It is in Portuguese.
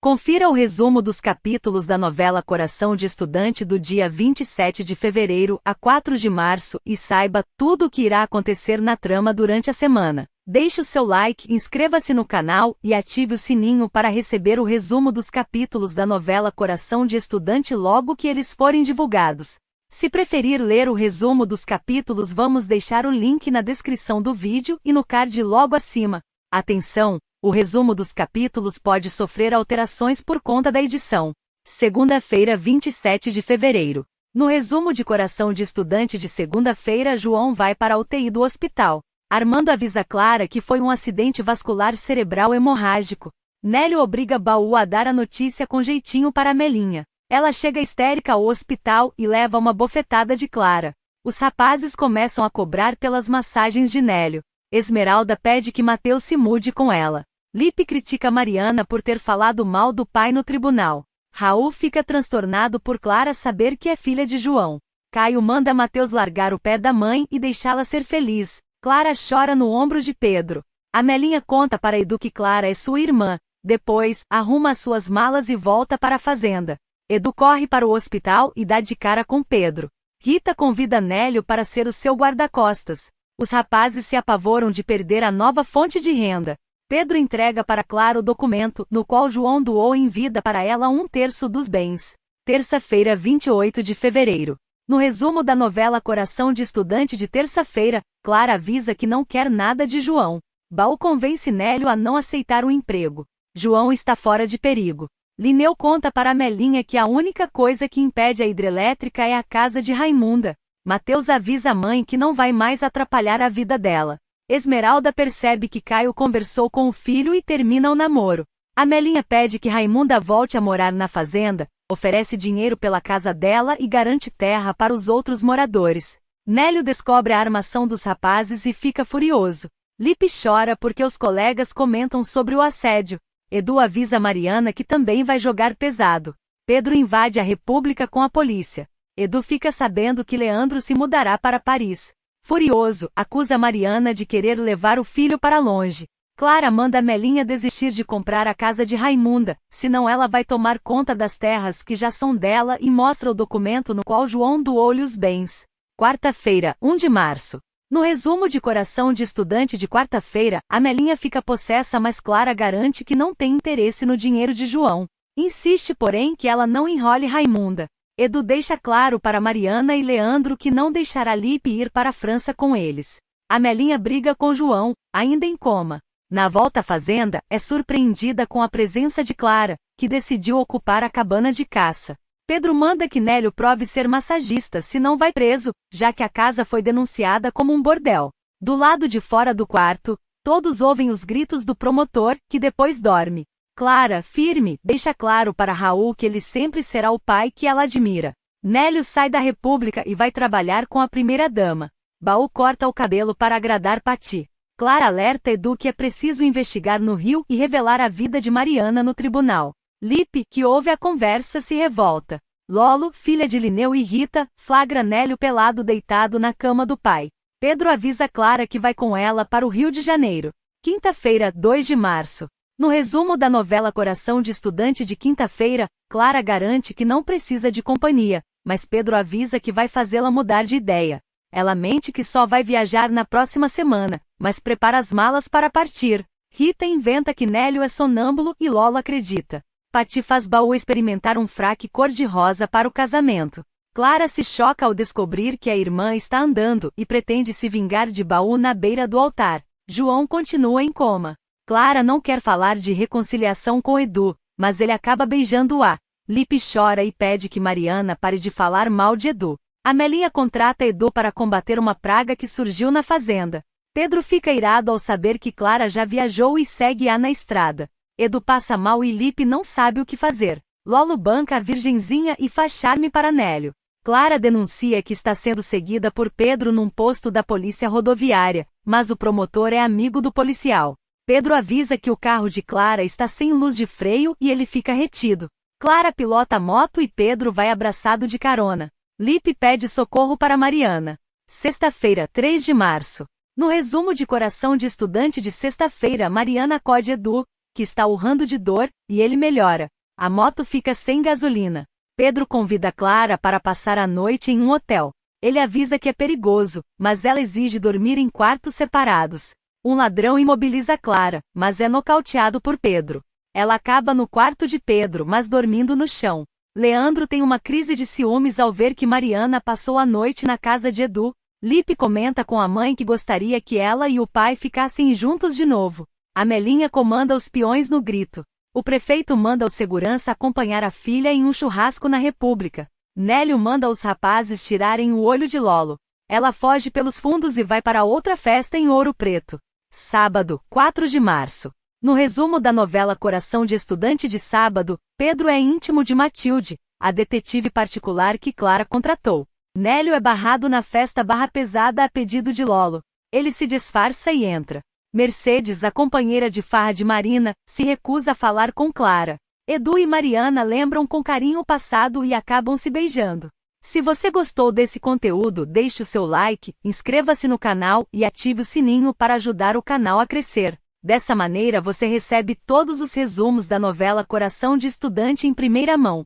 Confira o resumo dos capítulos da novela Coração de Estudante do dia 27 de fevereiro a 4 de março e saiba tudo o que irá acontecer na trama durante a semana. Deixe o seu like, inscreva-se no canal e ative o sininho para receber o resumo dos capítulos da novela Coração de Estudante logo que eles forem divulgados. Se preferir ler o resumo dos capítulos, vamos deixar o link na descrição do vídeo e no card logo acima. Atenção! O resumo dos capítulos pode sofrer alterações por conta da edição. Segunda-feira, 27 de fevereiro. No resumo de Coração de Estudante de segunda-feira, João vai para a UTI do hospital. Armando avisa Clara que foi um acidente vascular cerebral hemorrágico. Nélio obriga Baú a dar a notícia com jeitinho para Melinha. Ela chega histérica ao hospital e leva uma bofetada de Clara. Os rapazes começam a cobrar pelas massagens de Nélio. Esmeralda pede que Mateus se mude com ela. Lipe critica Mariana por ter falado mal do pai no tribunal. Raul fica transtornado por Clara saber que é filha de João. Caio manda Mateus largar o pé da mãe e deixá-la ser feliz. Clara chora no ombro de Pedro. Amelinha conta para Edu que Clara é sua irmã. Depois, arruma as suas malas e volta para a fazenda. Edu corre para o hospital e dá de cara com Pedro. Rita convida Nélio para ser o seu guarda-costas. Os rapazes se apavoram de perder a nova fonte de renda. Pedro entrega para Clara o documento, no qual João doou em vida para ela 1/3 dos bens. Terça-feira, 28 de fevereiro. No resumo da novela Coração de Estudante de terça-feira, Clara avisa que não quer nada de João. Baú convence Nélio a não aceitar o emprego. João está fora de perigo. Lineu conta para Melinha que a única coisa que impede a hidrelétrica é a casa de Raimunda. Mateus avisa a mãe que não vai mais atrapalhar a vida dela. Esmeralda percebe que Caio conversou com o filho e termina o namoro. Amelinha pede que Raimunda volte a morar na fazenda, oferece dinheiro pela casa dela e garante terra para os outros moradores. Nélio descobre a armação dos rapazes e fica furioso. Lipe chora porque os colegas comentam sobre o assédio. Edu avisa Mariana que também vai jogar pesado. Pedro invade a República com a polícia. Edu fica sabendo que Leandro se mudará para Paris. Furioso, acusa Mariana de querer levar o filho para longe. Clara manda Melinha desistir de comprar a casa de Raimunda, senão ela vai tomar conta das terras que já são dela e mostra o documento no qual João doou-lhe os bens. Quarta-feira, 1 de março. No resumo de Coração de Estudante de quarta-feira, a Melinha fica possessa, mas Clara garante que não tem interesse no dinheiro de João. Insiste, porém, que ela não enrole Raimunda. Edu deixa claro para Mariana e Leandro que não deixará Lipe ir para a França com eles. Amelinha briga com João, ainda em coma. Na volta à fazenda, é surpreendida com a presença de Clara, que decidiu ocupar a cabana de caça. Pedro manda que Nélio prove ser massagista, senão vai preso, já que a casa foi denunciada como um bordel. Do lado de fora do quarto, todos ouvem os gritos do promotor, que depois dorme. Clara, firme, deixa claro para Raul que ele sempre será o pai que ela admira. Nélio sai da República e vai trabalhar com a primeira-dama. Baú corta o cabelo para agradar Pati. Clara alerta Edu que é preciso investigar no Rio e revelar a vida de Mariana no tribunal. Lipe, que ouve a conversa, se revolta. Lolo, filha de Lineu e Rita, flagra Nélio pelado deitado na cama do pai. Pedro avisa Clara que vai com ela para o Rio de Janeiro. Quinta-feira, 2 de março. No resumo da novela Coração de Estudante de quinta-feira, Clara garante que não precisa de companhia, mas Pedro avisa que vai fazê-la mudar de ideia. Ela mente que só vai viajar na próxima semana, mas prepara as malas para partir. Rita inventa que Nélio é sonâmbulo e Lolo acredita. Pati faz Baú experimentar um fraque cor-de-rosa para o casamento. Clara se choca ao descobrir que a irmã está andando e pretende se vingar de Baú na beira do altar. João continua em coma. Clara não quer falar de reconciliação com Edu, mas ele acaba beijando-a. Lipe chora e pede que Mariana pare de falar mal de Edu. Amelinha contrata Edu para combater uma praga que surgiu na fazenda. Pedro fica irado ao saber que Clara já viajou e segue-a na estrada. Edu passa mal e Lipe não sabe o que fazer. Lolo banca a virgenzinha e faz charme para Nélio. Clara denuncia que está sendo seguida por Pedro num posto da polícia rodoviária, mas o promotor é amigo do policial. Pedro avisa que o carro de Clara está sem luz de freio e ele fica retido. Clara pilota a moto e Pedro vai abraçado de carona. Lipe pede socorro para Mariana. Sexta-feira, 3 de março. No resumo de Coração de Estudante de sexta-feira, Mariana acode Edu, que está urrando de dor, e ele melhora. A moto fica sem gasolina. Pedro convida Clara para passar a noite em um hotel. Ele avisa que é perigoso, mas ela exige dormir em quartos separados. Um ladrão imobiliza Clara, mas é nocauteado por Pedro. Ela acaba no quarto de Pedro, mas dormindo no chão. Leandro tem uma crise de ciúmes ao ver que Mariana passou a noite na casa de Edu. Lipe comenta com a mãe que gostaria que ela e o pai ficassem juntos de novo. Amelinha comanda os peões no grito. O prefeito manda o segurança acompanhar a filha em um churrasco na República. Nélio manda os rapazes tirarem o olho de Lolo. Ela foge pelos fundos e vai para outra festa em Ouro Preto. Sábado, 4 de março. No resumo da novela Coração de Estudante de sábado, Pedro é íntimo de Matilde, a detetive particular que Clara contratou. Nélio é barrado na festa barra pesada a pedido de Lolo. Ele se disfarça e entra. Mercedes, a companheira de farra de Marina, se recusa a falar com Clara. Edu e Mariana lembram com carinho o passado e acabam se beijando. Se você gostou desse conteúdo, deixe o seu like, inscreva-se no canal e ative o sininho para ajudar o canal a crescer. Dessa maneira você recebe todos os resumos da novela Coração de Estudante em primeira mão.